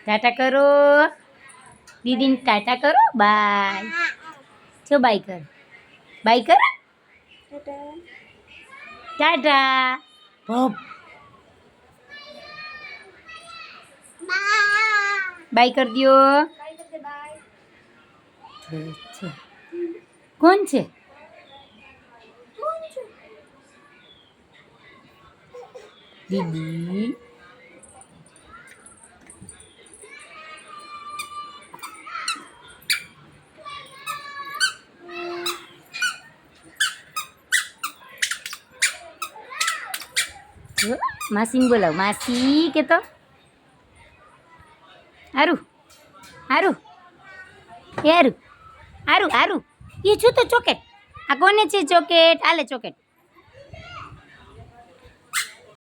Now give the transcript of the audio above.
ટાટા કરો દીદીને ટાટા કરો બાય જો બાય કર ટાટા ભપ બાય કર દ્યો કોણ છે દીદી માસીને બોલાવ માસી કે તો હારું હારું એ હારું હારું હારું એ છું તો ચોકેટ આ કોને છે ચોકેટ આલે ચોકેટ